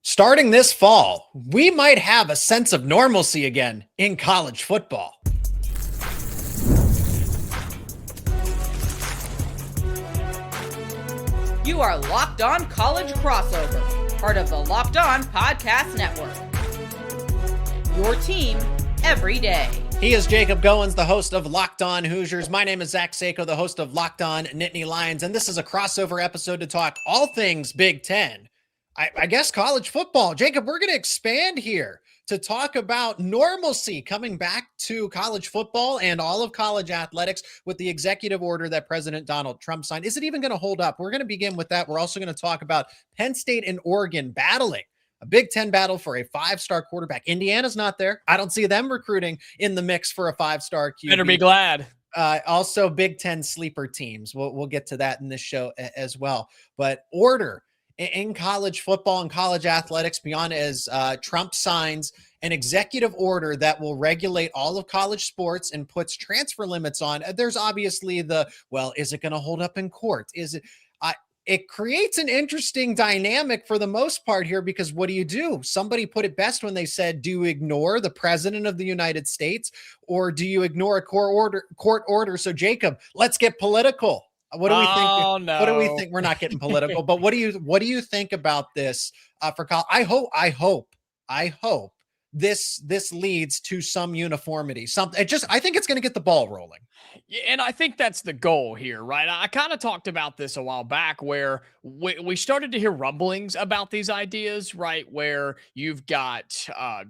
Starting this fall, we might have a sense of normalcy again in college football. You are Locked On College Crossover, part of the Locked On Podcast Network. Your team every day. He is Jacob Goins, the host of Locked On Hoosiers. My name is Zach Sako, the host of Locked On Nittany Lions, and this is a crossover episode to talk all things Big Ten. I guess college football. Jacob, we're going to expand here to talk about normalcy coming back to college football and all of college athletics with the executive order that President Donald Trump signed. Is it even going to hold up? We're going to begin with that. We're also going to talk about Penn State and Oregon battling a Big Ten battle for a five-star quarterback. Indiana's not there. I don't see them recruiting in the mix for a five-star QB. Better be glad. Also, Big Ten sleeper teams. We'll get to that in this show as well. But order in college football and college athletics beyond as Trump signs an executive order that will regulate all of college sports and puts transfer limits on. There's obviously is it going to hold up in court? It creates an interesting dynamic for the most part here, because what do? Somebody put it best when they said, do you ignore the president of the United States or do you ignore a court order? So Jacob, let's get political. What do we think? Oh, no. What do we think? We're not getting political, but what do you think about this for college? I hope this leads to some uniformity. I think it's going to get the ball rolling. Yeah, and I think that's the goal here, right? I kind of talked about this a while back where we started to hear rumblings about these ideas, right? Where you've got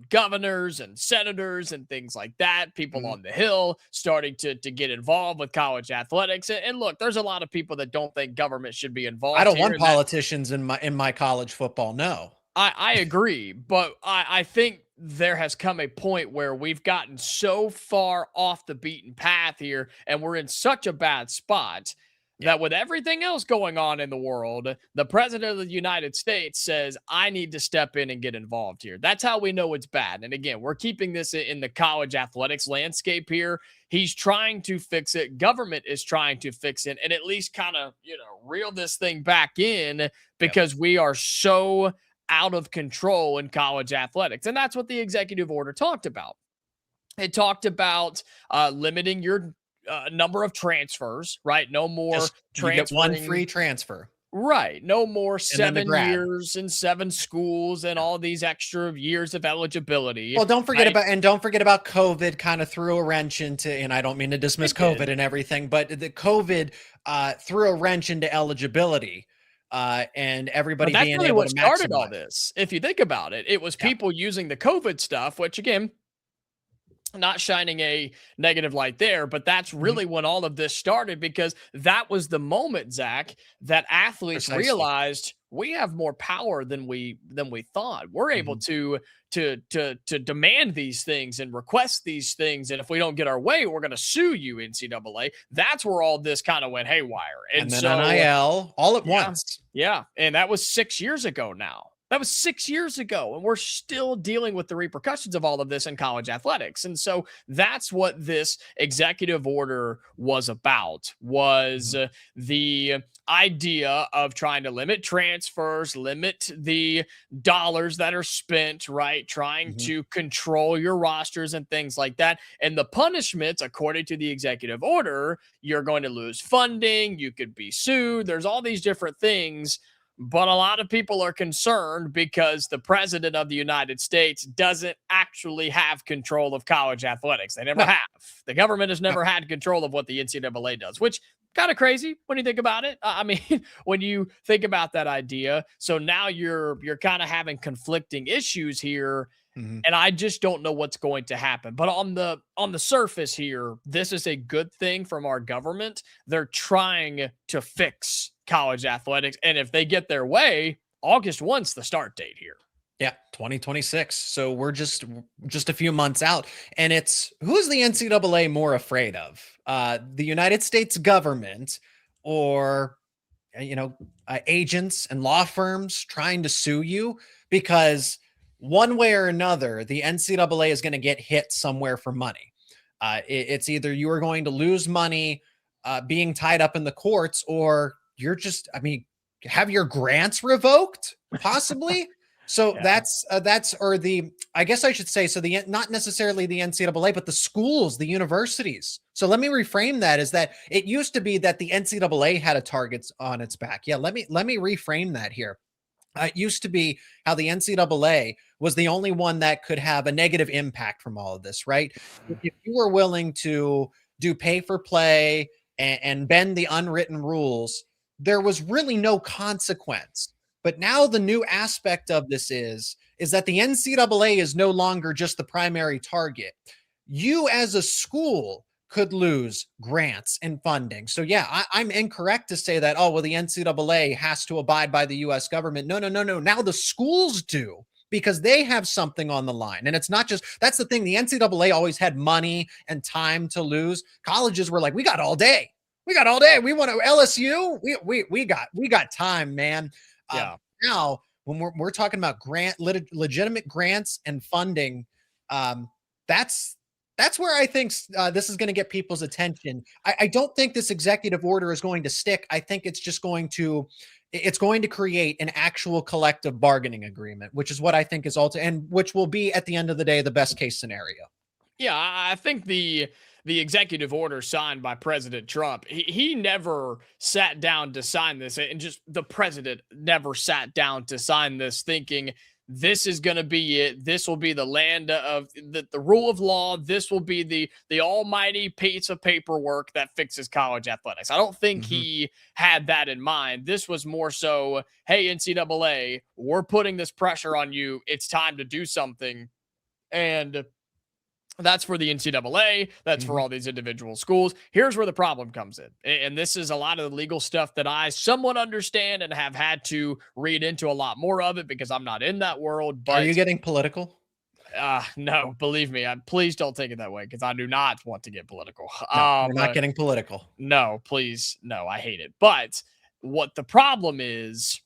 governors and senators and things like that, people on the Hill starting to get involved with college athletics. And look, there's a lot of people that don't think government should be involved. I don't want politicians in my college football. No. I agree, but I think there has come a point where we've gotten so far off the beaten path here, and we're in such a bad spot that with everything else going on in the world, the president of the United States says, I need to step in and get involved here. That's how we know it's bad. And again, we're keeping this in the college athletics landscape here. He's trying to fix it. Government is trying to fix it and at least kind of, reel this thing back in because we are so out of control in college athletics. And that's what the executive order talked about. It talked about limiting your number of transfers, right? No more transfer. You get one free transfer. Right. No more 7 years and 7 schools and all these extra years of eligibility. Well, don't forget about COVID kind of threw a wrench into, and I don't mean to dismiss COVID and everything, but the COVID threw a wrench into eligibility. And everybody being really able what to started maximize. all this. If you think about it, it was people using the COVID stuff, which again, not shining a negative light there, but that's really when all of this started, because that was the moment, Zach, that athletes realized we have more power than we thought. We're able to demand these things and request these things, and if we don't get our way, we're going to sue you, NCAA. That's where all this kind of went haywire. And then so, NIL all at once. Yeah, and that was 6 years ago now. That was 6 years ago, and we're still dealing with the repercussions of all of this in college athletics. And so that's what this executive order was about, was the idea of trying to limit transfers, limit the dollars that are spent, right? Trying to control your rosters and things like that. And the punishments, according to the executive order, you're going to lose funding, you could be sued. There's all these different things. But a lot of people are concerned because the president of the United States doesn't actually have control of college athletics. They never have. The government has never had control of what the NCAA does, which kind of crazy when you think about it. I mean, when you think about that idea. So now you're kind of having conflicting issues here. And I just don't know what's going to happen. But on the surface here, this is a good thing from our government. They're trying to fix college athletics. And if they get their way, August 1's the start date here. Yeah, 2026. So we're just a few months out. And it's, who's the NCAA more afraid of? The United States government or, agents and law firms trying to sue you? Because one way or another, the NCAA is going to get hit somewhere for money. It's either you are going to lose money being tied up in the courts, or you're just, have your grants revoked, possibly. So I guess I should say, so not necessarily the NCAA, but the schools, the universities. So let me reframe that, is that it used to be that the NCAA had a target on its back. Yeah. Let me reframe that here. It used to be how the NCAA was the only one that could have a negative impact from all of this, right? If you were willing to do pay for play and bend the unwritten rules, there was really no consequence. But now the new aspect of this is that the NCAA is no longer just the primary target. You as a school could lose grants and funding. So yeah, I'm incorrect to say that, oh, well, the NCAA has to abide by the US government. No. Now the schools do, because they have something on the line. And it's not just, that's the thing. The NCAA always had money and time to lose. Colleges were like, we got all day. We got all day. We want to LSU. We got time, man. Yeah. Now, when we're talking about legitimate grants and funding, that's where I think this is going to get people's attention. I don't think this executive order is going to stick. I think it's just going to create an actual collective bargaining agreement, which is what I think is and which will be at the end of the day the best case scenario. Yeah, I think the executive order signed by President Trump, he never sat down to sign this, and just the president never sat down to sign this thinking this is going to be it. This will be the land of the rule of law. This will be the almighty piece of paperwork that fixes college athletics. I don't think he had that in mind. This was more so, hey, NCAA, we're putting this pressure on you. It's time to do something. And that's for the NCAA. That's for all these individual schools. Here's where the problem comes in. And this is a lot of the legal stuff that I somewhat understand and have had to read into a lot more of it because I'm not in that world. But are you getting political? No, believe me. Please don't take it that way, because I do not want to get political. No, we're not getting political. No, please. No, I hate it. But what the problem is,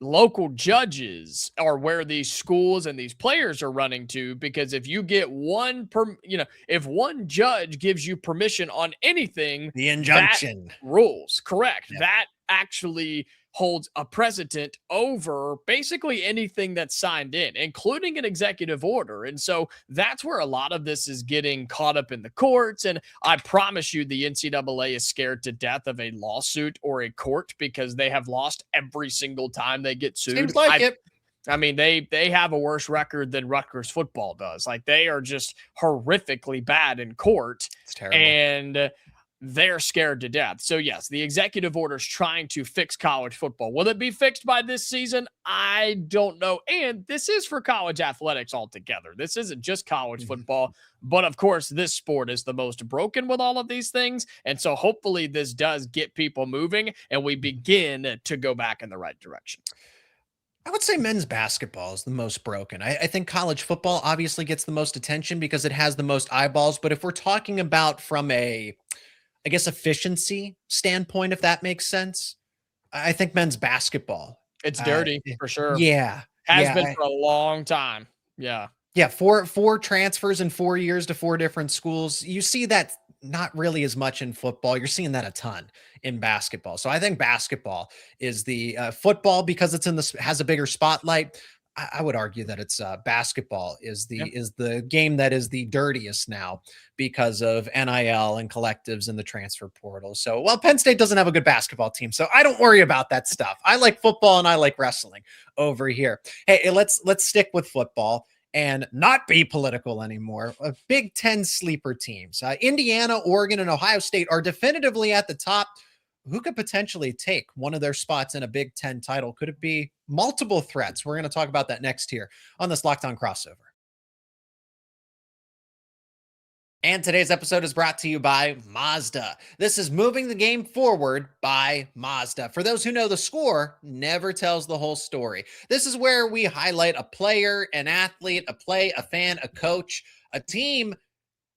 local judges are where these schools and these players are running to, because if you get if one judge gives you permission on anything, the injunction rules, correct. Yep. That actually holds a precedent over basically anything that's signed in, including an executive order. And so that's where a lot of this is getting caught up in the courts. And I promise you, the NCAA is scared to death of a lawsuit or a court, because they have lost every single time they get sued. Seems like it. I mean, they have a worse record than Rutgers football does. Like, they are just horrifically bad in court. It's terrible. And they're scared to death. So yes, the executive order is trying to fix college football. Will it be fixed by this season? I don't know. And this is for college athletics altogether. This isn't just college football, but of course this sport is the most broken with all of these things. And so hopefully this does get people moving and we begin to go back in the right direction. I would say men's basketball is the most broken. I think college football obviously gets the most attention because it has the most eyeballs. But if we're talking about from a, I guess, efficiency standpoint, if that makes sense, I think men's basketball. It's dirty for sure. Yeah. Has been for a long time. Yeah. Yeah. Four transfers in 4 years to 4 different schools. You see that not really as much in football. You're seeing that a ton in basketball. So I think basketball is the football, because it's has a bigger spotlight. I would argue that it's basketball is the game that is the dirtiest now because of NIL and collectives and the transfer portal. So, well, Penn State doesn't have a good basketball team, so I don't worry about that stuff. I like football and I like wrestling over here. Hey, let's stick with football and not be political anymore. Big Ten sleeper teams. Indiana, Oregon, and Ohio State are definitively at the top. Who could potentially take one of their spots in a Big Ten title? Could it be multiple threats? We're going to talk about that next here on this Locked On Crossover. And today's episode is brought to you by Mazda. This is Moving the Game Forward by Mazda. For those who know, the score never tells the whole story. This is where we highlight a player, an athlete, a fan, a coach, a team.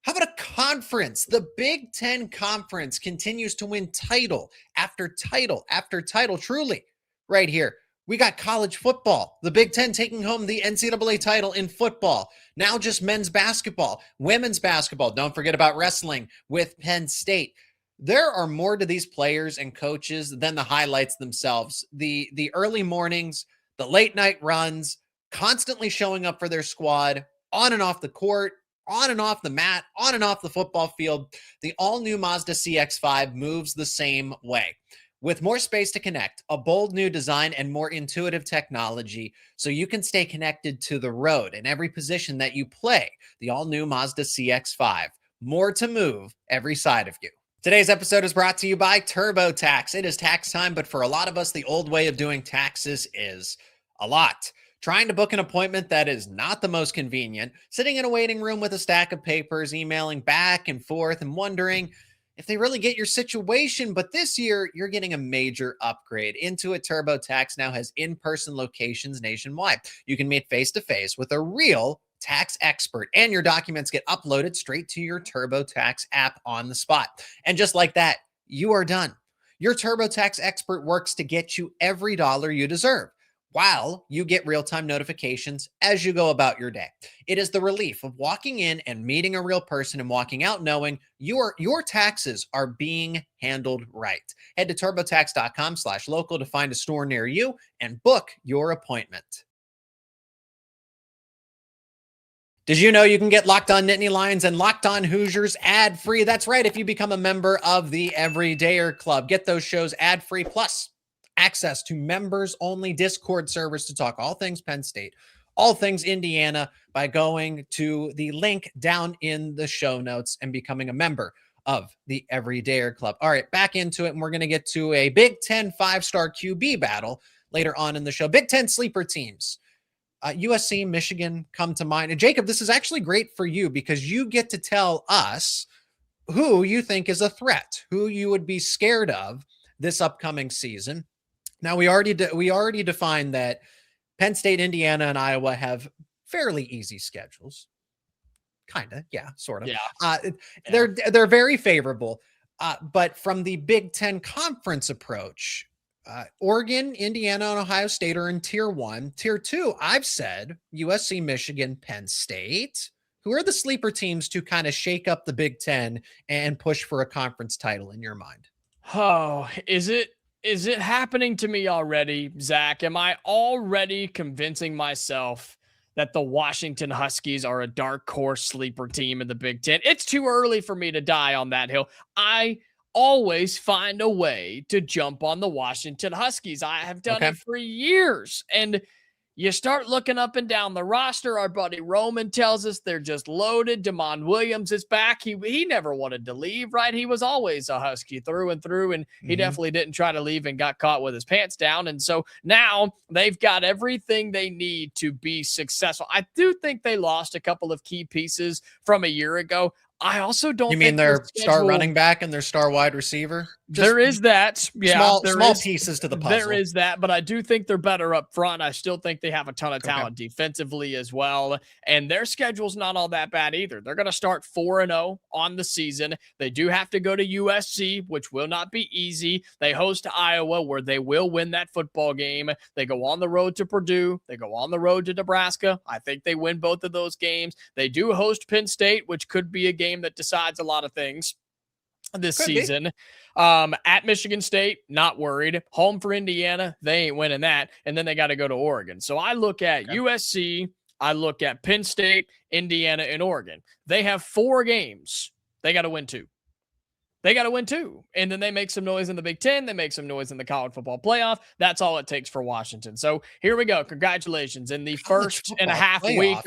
How about a conference? The Big Ten Conference continues to win title after title after title. Truly, right here. We got college football, the Big Ten taking home the NCAA title in football. Now just men's basketball, women's basketball. Don't forget about wrestling with Penn State. There are more to these players and coaches than the highlights themselves. The early mornings, the late night runs, constantly showing up for their squad on and off the court, on and off the mat, on and off the football field. The all-new Mazda CX-5 moves the same way. With more space to connect, a bold new design, and more intuitive technology, so you can stay connected to the road in every position that you play. The all-new Mazda CX-5. More to move every side of you. Today's episode is brought to you by TurboTax. It is tax time, but for a lot of us, the old way of doing taxes is a lot. Trying to book an appointment that is not the most convenient, sitting in a waiting room with a stack of papers, emailing back and forth, and wondering if they really get your situation. But this year, you're getting a major upgrade. Intuit TurboTax now has in-person locations nationwide. You can meet face-to-face with a real tax expert, and your documents get uploaded straight to your TurboTax app on the spot. And just like that, you are done. Your TurboTax expert works to get you every dollar you deserve, while you get real-time notifications as you go about your day. It is the relief of walking in and meeting a real person and walking out knowing your taxes are being handled right. Head to turbotax.com/local to find a store near you and book your appointment. Did you know you can get Locked On Nittany Lions and Locked On Hoosiers ad-free? That's right, if you become a member of the Everydayer Club. Get those shows ad-free, plus access to members-only Discord servers to talk all things Penn State, all things Indiana, by going to the link down in the show notes and becoming a member of the Everydayer Club. All right, back into it, and we're going to get to a Big Ten five-star QB battle later on in the show. Big Ten sleeper teams. USC, Michigan come to mind. And Jacob, this is actually great for you because you get to tell us who you think is a threat, who you would be scared of this upcoming season. Now, we already defined that Penn State, Indiana, and Iowa have fairly easy schedules. Kind of, yeah, sort of. Yeah. They're very favorable. But from the Big Ten conference approach, Oregon, Indiana, and Ohio State are in tier 1. Tier 2, I've said USC, Michigan, Penn State. Who are the sleeper teams to kind of shake up the Big Ten and push for a conference title in your mind? Oh, is it happening to me already, Zach? Am I already convincing myself that the Washington Huskies are a dark horse sleeper team in the Big Ten? It's too early for me to die on that hill. I always find a way to jump on the Washington Huskies. I have done it for years. And you start looking up and down the roster. Our buddy Roman tells us they're just loaded. Damon Williams is back. He never wanted to leave, right? He was always a Husky through and through, and he definitely didn't try to leave and got caught with his pants down. And so now they've got everything they need to be successful. I do think they lost a couple of key pieces from a year ago. I also don't You mean their star running back and their star wide receiver? There is that. Yeah, small pieces to the puzzle. There is that, but I do think they're better up front. I still think they have a ton of talent defensively as well. And their schedule's not all that bad either. They're going to start 4-0 on the season. They do have to go to USC, which will not be easy. They host Iowa, where they will win that football game. They go on the road to Purdue. They go on the road to Nebraska. I think they win both of those games. They do host Penn State, which could be a game that decides a lot of things this season. At Michigan State, not worried. Home for Indiana, they ain't winning that. And then they got to go to Oregon. So I look at USC, I look at Penn State, Indiana, and Oregon. They have 4 games. They got to win 2. They got to win 2. And then they make some noise in the Big Ten. They make some noise in the college football playoff. That's all it takes for Washington. So here we go. Congratulations. In the first and a half week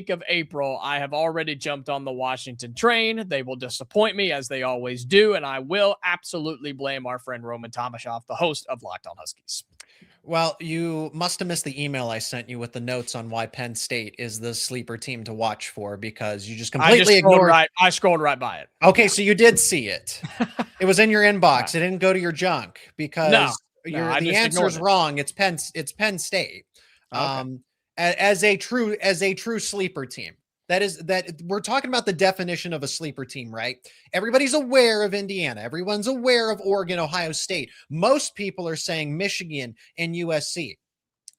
of April, I have already jumped on the Washington train. They will disappoint me, as they always do. And I will absolutely blame our friend Roman Tomashoff, the host of Locked On Huskies. Well, you must have missed the email I sent you with the notes on why Penn State is the sleeper team to watch for, because you just completely ignored. I scrolled right by it. Okay, so you did see it. It was in your inbox. It didn't go to your junk because the answer is wrong. It's Penn State. As a true sleeper team. That we're talking about the definition of a sleeper team, right? Everybody's aware of Indiana. Everyone's aware of Oregon, Ohio State. Most people are saying Michigan and USC.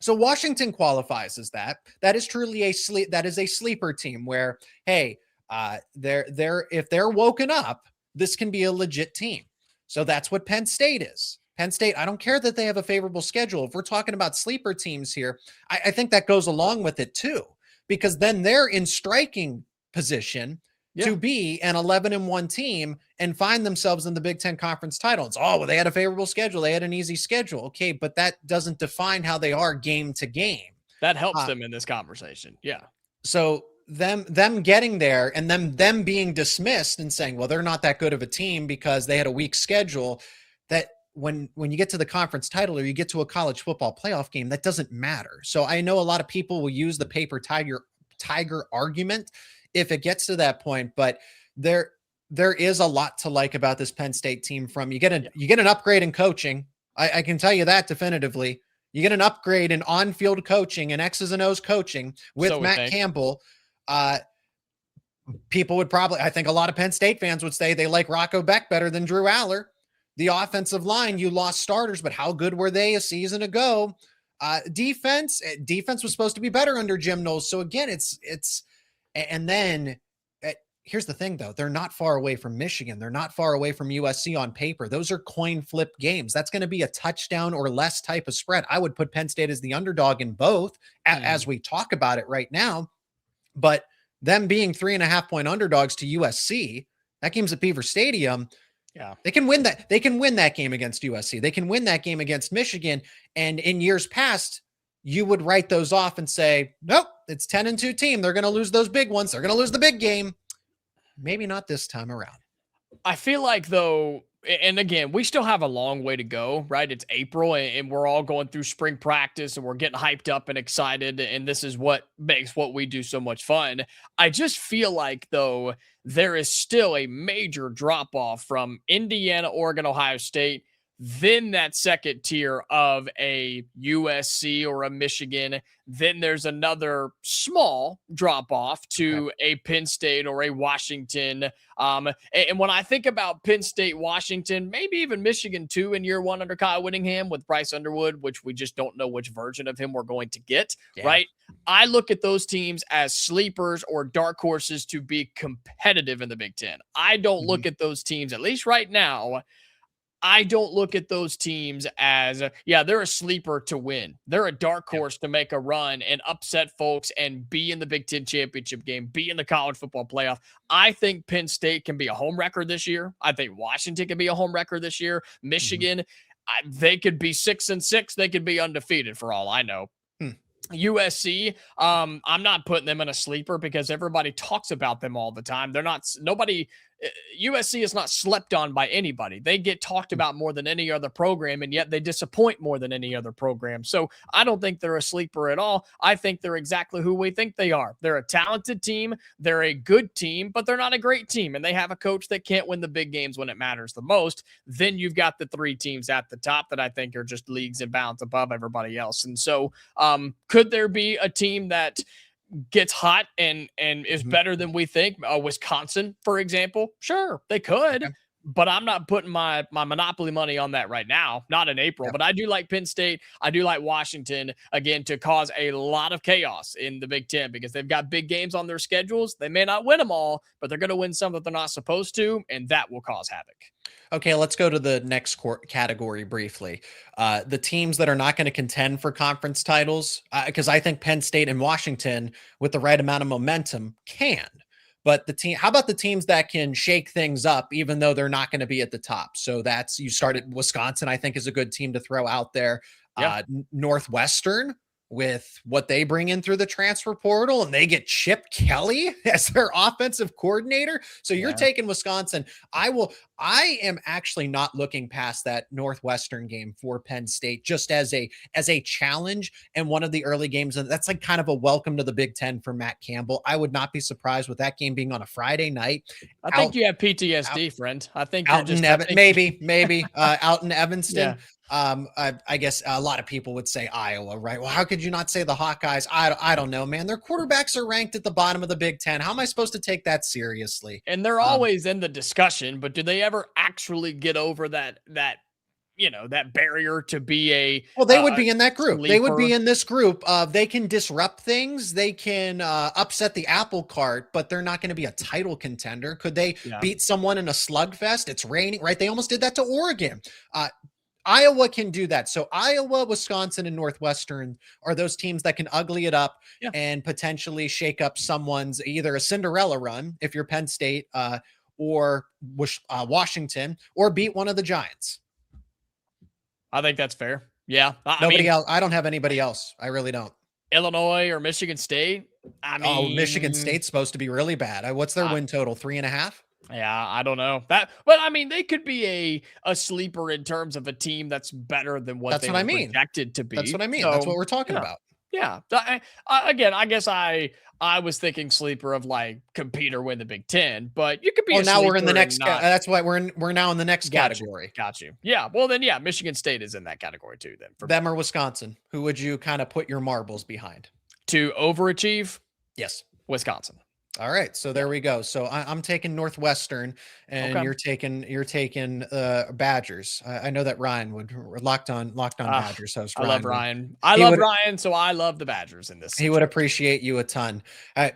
So Washington qualifies as that. That is truly a sleeper team where, hey, if they're woken up, this can be a legit team. So that's what Penn State is. Penn State, I don't care that they have a favorable schedule. If we're talking about sleeper teams here, I think that goes along with it too, because then they're in striking position to be an 11-1 team and find themselves in the Big Ten conference title. It's, oh, well, they had a favorable schedule. They had an easy schedule. Okay, but that doesn't define how they are game to game. That helps them in this conversation. Yeah. So them getting there and them being dismissed and saying, well, they're not that good of a team because they had a weak schedule, that when you get to the conference title or you get to a college football playoff game, that doesn't matter. So I know a lot of people will use the paper tiger argument if it gets to that point, but there is a lot to like about this Penn State team. From you get an upgrade in coaching. I can tell you that definitively. You get an upgrade in on-field coaching and X's and O's coaching with Matt Campbell. People would probably, I think a lot of Penn State fans would say they like Rocco Beck better than Drew Aller. The offensive line, you lost starters, but how good were they a season ago? Defense was supposed to be better under Jim Knowles. So again, and then here's the thing though, they're not far away from Michigan. They're not far away from USC on paper. Those are coin flip games. That's going to be a touchdown or less type of spread. I would put Penn State as the underdog in both as we talk about it right now, but them being 3.5-point underdogs to USC, that game's at Beaver Stadium. Yeah, they can win that. They can win that game against USC. They can win that game against Michigan. And in years past, you would write those off and say, nope, it's 10-2 team. They're going to lose those big ones. They're going to lose the big game. Maybe not this time around. I feel like though, and again, we still have a long way to go, right? It's April and we're all going through spring practice and we're getting hyped up and excited. And this is what makes what we do so much fun. I just feel like though, there is still a major drop off from Indiana, Oregon, Ohio State, then that second tier of a USC or a Michigan. Then there's another small drop off to a Penn State or a Washington. And when I think about Penn State, Washington, maybe even Michigan too in year one under Kyle Whittingham with Bryce Underwood, which we just don't know which version of him we're going to get, right? I look at those teams as sleepers or dark horses to be competitive in the Big Ten. I don't look at those teams, at least right now, I don't look at those teams as, they're a sleeper to win. They're a dark horse to make a run and upset folks and be in the Big Ten championship game, be in the college football playoff. I think Penn State can be a home wrecker this year. I think Washington can be a home wrecker this year. Michigan, they could be 6-6. They could be undefeated for all I know. USC, I'm not putting them in a sleeper because everybody talks about them all the time. USC is not slept on by anybody. They get talked about more than any other program, and yet they disappoint more than any other program. So I don't think they're a sleeper at all. I think they're exactly who we think they are. They're a talented team. They're a good team, but they're not a great team. And they have a coach that can't win the big games when it matters the most. Then you've got the three teams at the top that I think are just leagues and bounds above everybody else. And so could there be a team that gets hot and is better than we think? Wisconsin, for example. Sure, they could, but I'm not putting my monopoly money on that right now, not in April. But I do like Penn State. I do like Washington, again, to cause a lot of chaos in the Big Ten because they've got big games on their schedules. They may not win them all, but they're going to win some that they're not supposed to, and that will cause havoc. Okay, let's go to the next category briefly. The teams that are not going to contend for conference titles, because I think Penn State and Washington, with the right amount of momentum, can. But how about the teams that can shake things up, even though they're not going to be at the top? So you started Wisconsin, I think is a good team to throw out there. Northwestern, with what they bring in through the transfer portal, and they get Chip Kelly as their offensive coordinator. So you're taking Wisconsin. I am actually not looking past that Northwestern game for Penn State just as a challenge and one of the early games. And that's like kind of a welcome to the Big Ten for Matt Campbell. I would not be surpid with that game being on a Friday night. I think you have PTSD, friend. I think you're just maybe out in Evanston. I guess a lot of people would say Iowa, right? Well, how could you not say the Hawkeyes? I don't know, man. Their quarterbacks are ranked at the bottom of the Big Ten. How am I supposed to take that seriously? And they're always in the discussion, but do they ever actually get over that barrier to be they would be in that group. Sleeper. They would be in this group. They can disrupt things. They can upset the apple cart, but they're not going to be a title contender. Could they beat someone in a slugfest? It's raining, right? They almost did that to Oregon. Iowa can do that. So Iowa, Wisconsin, and Northwestern are those teams that can ugly it up and potentially shake up someone's either a Cinderella run if you're Penn State or Washington, or beat one of the Giants. I think that's fair. Yeah. Nobody else. I don't have anybody else. I really don't. Illinois or Michigan State. Michigan State's supposed to be really bad. What's their win total? 3.5? Yeah, I don't know that, but they could be a sleeper in terms of a team that's better than what they were projected to be. That's what I mean. So, that's what we're talking about. Yeah. Again, I guess I was thinking sleeper of like compete or win the Big Ten, but you could be. Now we're in the next. That's why we're now in the next category. Got you. Yeah. Well, then Michigan State is in that category too. Then for them or Wisconsin, who would you kind of put your marbles behind to overachieve? Yes, Wisconsin. All right, so there we go. So I'm taking Northwestern, and you're taking Badgers. I know that Ryan would locked on Badgers host. I love Ryan. I love Ryan, so I love the Badgers in this. He would appreciate you a ton.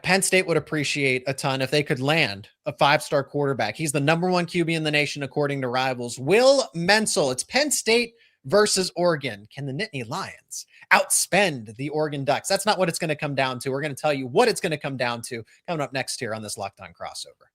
Penn State would appreciate a ton if they could land a 5-star quarterback. He's the number 1 QB in the nation according to Rivals. Will Mencl. It's Penn State versus Oregon. Can the Nittany Lions outspend the Oregon Ducks? That's not what it's going to come down to. We're going to tell you what it's going to come down to coming up next here on this Locked On Crossover.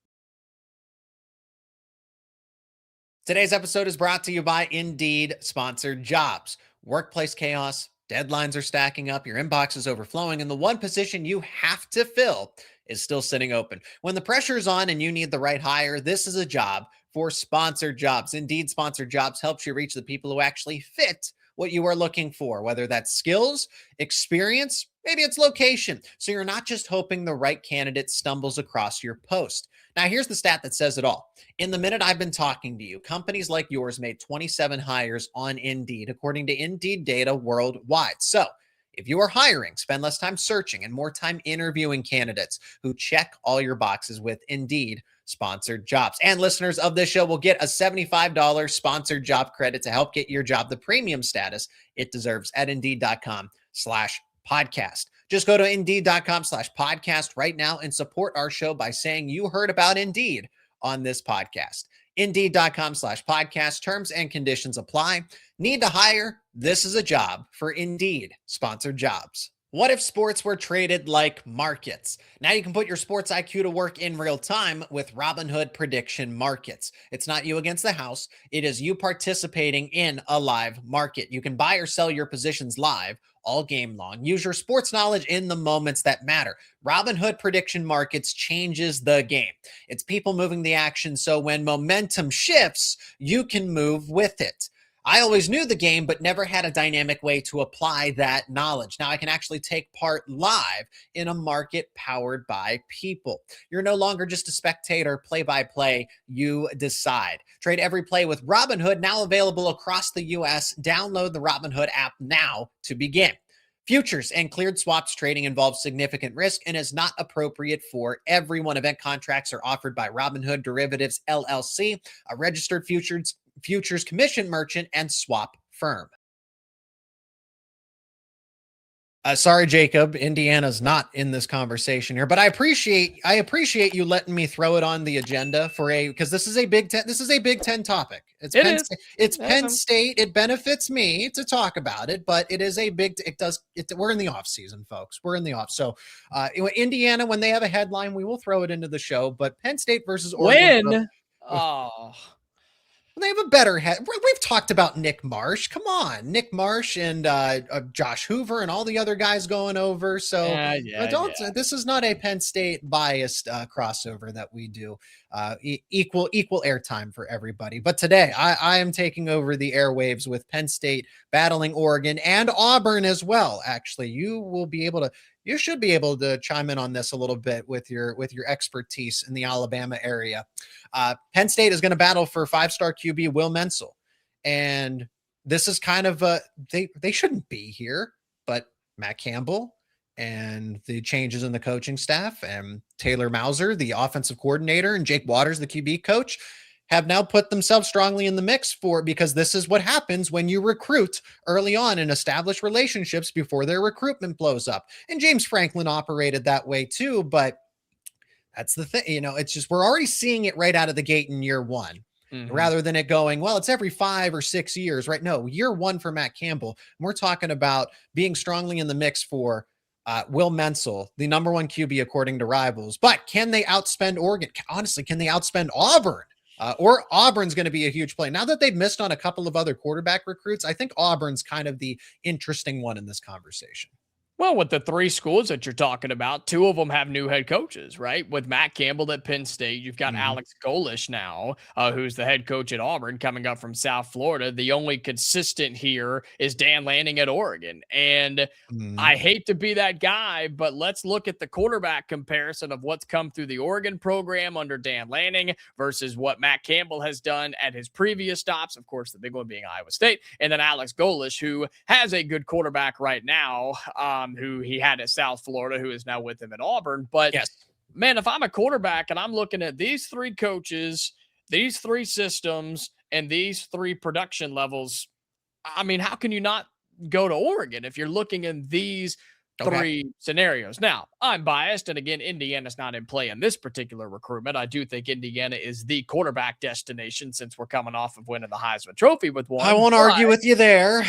Today's episode is brought to you by Indeed Sponsored Jobs. Workplace chaos, deadlines are stacking up, your inbox is overflowing, and the one position you have to fill is still sitting open. When the pressure is on and you need the right hire, this is a job for Sponsored Jobs. Indeed Sponsored Jobs helps you reach the people who actually fit what you are looking for, whether that's skills, experience, maybe it's location. So you're not just hoping the right candidate stumbles across your post. Now, here's the stat that says it all. In the minute I've been talking to you, companies like yours made 27 hires on Indeed, according to Indeed data worldwide. So if you are hiring, spend less time searching and more time interviewing candidates who check all your boxes with Indeed Sponsored Jobs. And listeners of this show will get a $75 sponsored job credit to help get your job the premium status it deserves at Indeed.com/podcast. Just go to Indeed.com/podcast right now and support our show by saying you heard about Indeed on this podcast. Indeed.com/podcast. Terms and conditions apply. Need to hire? This is a job for Indeed Sponsored Jobs. What if sports were traded like markets? Now you can put your sports IQ to work in real time with Robinhood Prediction Markets. It's not you against the house. It is you participating in a live market. You can buy or sell your positions live all game long. Use your sports knowledge in the moments that matter. Robinhood Prediction Markets changes the game. It's people moving the action, so when momentum shifts, you can move with it. I always knew the game, but never had a dynamic way to apply that knowledge. Now I can actually take part live in a market powered by people. You're no longer just a spectator, play-by-play, you decide. Trade every play with Robinhood, now available across the U.S. Download the Robinhood app now to begin. Futures and cleared swaps trading involves significant risk and is not appropriate for everyone. Event contracts are offered by Robinhood Derivatives, LLC, a registered futures commission merchant and swap firm. Sorry, Jacob, Indiana's not in this conversation here, but I appreciate you letting me throw it on the agenda because this is a Big Ten. This is a Big Ten topic. It's Penn State. It benefits me to talk about it, but it is a we're in the off season, folks. We're in the off. So Indiana, when they have a headline, we will throw it into the show, but Penn State versus Oregon. They have a better head. We've talked about Nick Marsh. Come on, Nick Marsh and Josh Hoover and all the other guys going over. So this is not a Penn State biased crossover that we do. Equal airtime for everybody. But today I am taking over the airwaves with Penn State battling Oregon and Auburn as well. Actually, you should be able to chime in on this a little bit with your expertise in the Alabama area. Penn State is going to battle for 5-star QB Will Mencl. And this is kind of they shouldn't be here, but Matt Campbell and the changes in the coaching staff and Taylor Mauser, the offensive coordinator, and Jake Waters, the QB coach, have now put themselves strongly in the mix because this is what happens when you recruit early on and establish relationships before their recruitment blows up. And James Franklin operated that way too, but that's the thing. It's just, we're already seeing it right out of the gate in year one. rather than it going, well, it's every 5 or 6 years, right? No, year one for Matt Campbell. And we're talking about being strongly in the mix for Will Mencl, the number one QB according to Rivals. But can they outspend Oregon? Honestly, can they outspend Auburn? Or Auburn's going to be a huge play. Now that they've missed on a couple of other quarterback recruits, I think Auburn's kind of the interesting one in this conversation. Well, with the 3 schools that you're talking about, 2 of them have new head coaches, right? With Matt Campbell at Penn State, you've got Alex Golesh now, who's the head coach at Auburn, coming up from South Florida. The only consistent here is Dan Lanning at Oregon. And I hate to be that guy, but let's look at the quarterback comparison of what's come through the Oregon program under Dan Lanning versus what Matt Campbell has done at his previous stops. Of course, the big one being Iowa State. And then Alex Golesh, who has a good quarterback right now, who he had at South Florida, who is now with him at Auburn. But man, if I'm a quarterback and I'm looking at these 3 coaches, these 3 systems, and these 3 production levels, I mean, how can you not go to Oregon if you're looking in these 3 scenarios? Now, I'm biased, and again, Indiana's not in play in this particular recruitment. I do think Indiana is the quarterback destination since we're coming off of winning the Heisman Trophy with one. I won't argue with you there.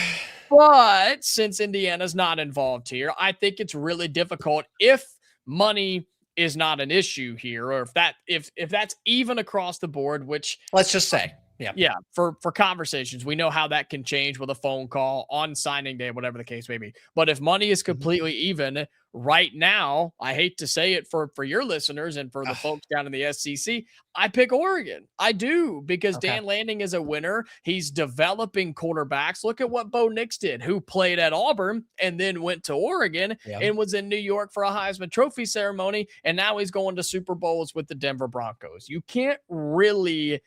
But since Indiana's not involved here, I think it's really difficult if money is not an issue here, or if that's even across the board, which let's just say, for conversations, we know how that can change with a phone call on signing day, whatever the case may be. But if money is completely even right now, I hate to say it for your listeners and for the folks down in the SEC, I pick Oregon. I do, because Dan Lanning is a winner. He's developing quarterbacks. Look at what Bo Nix did, who played at Auburn and then went to Oregon and was in New York for a Heisman Trophy ceremony. And now he's going to Super Bowls with the Denver Broncos. You can't really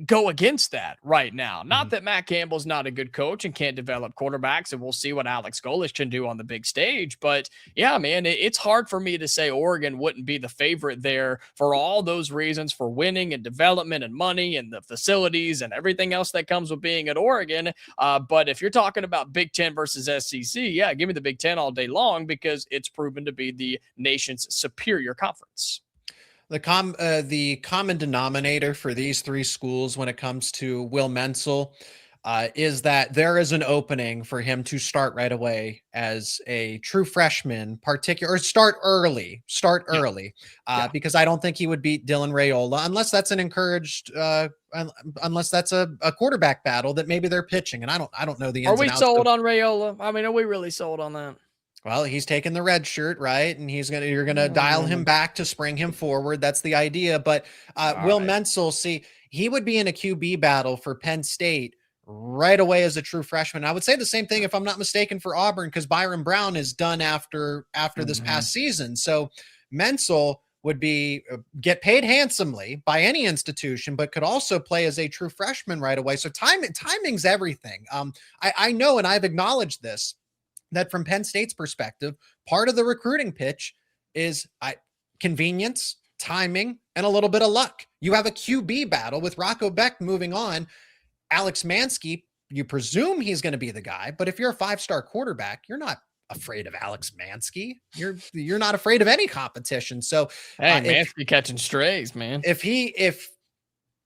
go against that right now. Not that Matt Campbell's not a good coach and can't develop quarterbacks, and we'll see what Alex Golesh can do on the big stage. But yeah, man, it's hard for me to say Oregon wouldn't be the favorite there for all those reasons, for winning and development and money and the facilities and everything else that comes with being at Oregon. But if you're talking about Big Ten versus SEC, yeah, give me the Big Ten all day long, because it's proven to be the nation's superior conference. The common denominator for these 3 schools when it comes to Will Mencl is that there is an opening for him to start right away as a true freshman, or start early, because I don't think he would beat Dylan Raiola unless that's an encouraged, unless that's a quarterback battle that maybe they're pitching. And I don't know the ins and outs. Are we sold on Raiola? I mean, are we really sold on that? Well, he's taking the red shirt, right? And you're gonna dial him back to spring him forward. That's the idea. But Will Mencl, see, he would be in a QB battle for Penn State right away as a true freshman. I would say the same thing, if I'm not mistaken, for Auburn, because Byron Brown is done after this past season. So Mencl would get paid handsomely by any institution, but could also play as a true freshman right away. So timing's everything. I know, and I've acknowledged this, that from Penn State's perspective, part of the recruiting pitch is convenience, timing, and a little bit of luck. You have a QB battle with Rocco Beck moving on. Alex Mansky, you presume he's going to be the guy, but if you're a 5-star quarterback, you're not afraid of Alex Mansky. You're not afraid of any competition. So hey, Mansky catching strays, man.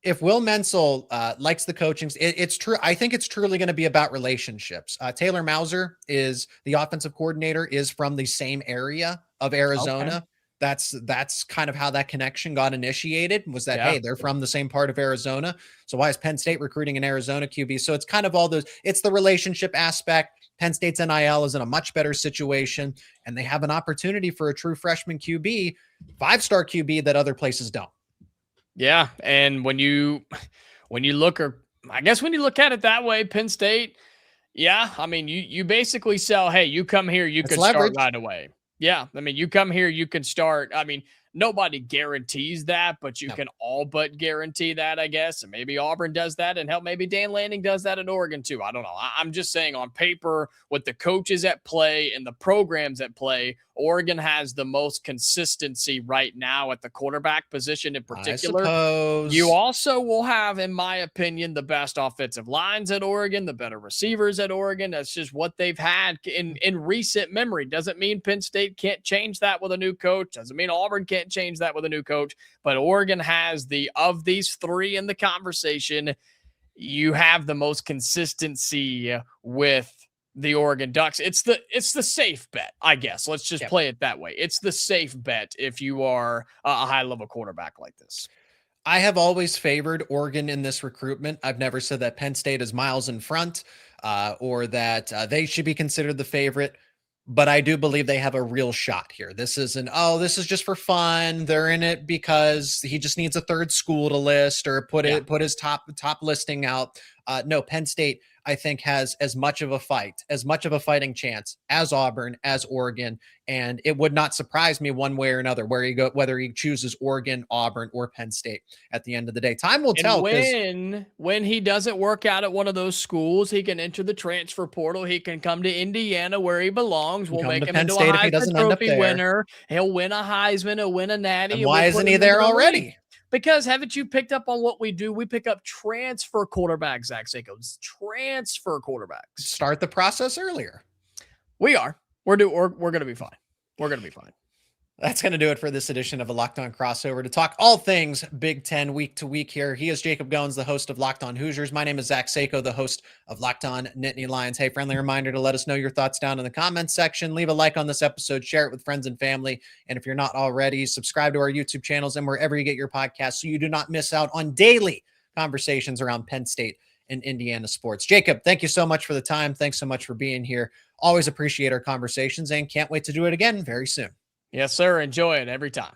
If Will Mencl likes the coaching, it's true. I think it's truly going to be about relationships. Taylor Mauser is the offensive coordinator, is from the same area of Arizona. That's kind of how that connection got initiated, was that, hey, they're from the same part of Arizona. So why is Penn State recruiting an Arizona QB? So it's kind of all those, it's the relationship aspect. Penn State's NIL is in a much better situation, and they have an opportunity for a true freshman QB, 5-star QB that other places don't. Yeah, and when you look at it that way, Penn State, yeah, I mean, you basically sell, hey, you come here, you can start right away. Yeah, I mean, you come here, you can start. I mean, nobody guarantees that, but you can all but guarantee that, I guess. And maybe Auburn does that, and hell, maybe Dan Lanning does that in Oregon too. I don't know. I'm just saying, on paper, with the coaches at play and the programs at play, Oregon has the most consistency right now at the quarterback position in particular. You also will have, in my opinion, the best offensive lines at Oregon, the better receivers at Oregon. That's just what they've had in recent memory. Doesn't mean Penn State can't change that with a new coach. Doesn't mean Auburn can't can't change that with a new coach. But Oregon has of these three in the conversation, you have the most consistency with the Oregon Ducks. It's the safe bet, I guess. Let's just play it that way. It's the safe bet if you are a high-level quarterback like this. I have always favored Oregon in this recruitment. I've never said that Penn State is miles in front or that they should be considered the favorite, but I do believe they have a real shot here. This isn't, this is just for fun. They're in it because he just needs a third school to list or put his top listing out. No, Penn State, I think, has as much of a fighting chance as Auburn, as Oregon, and it would not surprise me one way or another whether he chooses Oregon, Auburn, or Penn State at the end of the day. Time will tell. When he doesn't work out at one of those schools, he can enter the transfer portal. He can come to Indiana where he belongs. We'll make him into a Heisman Trophy winner. He'll win a Heisman. He'll win a Natty. And why isn't he there already? Because haven't you picked up on what we do? We pick up transfer quarterbacks, Zach Seiko. Transfer quarterbacks. Start the process earlier. We are. We're going to be fine. We're going to be fine. That's going to do it for this edition of a Locked On Crossover. To talk all things Big Ten week to week here, he is Jacob Goins, the host of Locked On Hoosiers. My name is Zach Seiko, the host of Locked On Nittany Lions. Hey, friendly reminder to let us know your thoughts down in the comments section. Leave a like on this episode, share it with friends and family. And if you're not already, subscribe to our YouTube channels and wherever you get your podcasts so you do not miss out on daily conversations around Penn State and Indiana sports. Jacob, thank you so much for the time. Thanks so much for being here. Always appreciate our conversations and can't wait to do it again very soon. Yes, sir. Enjoy it every time.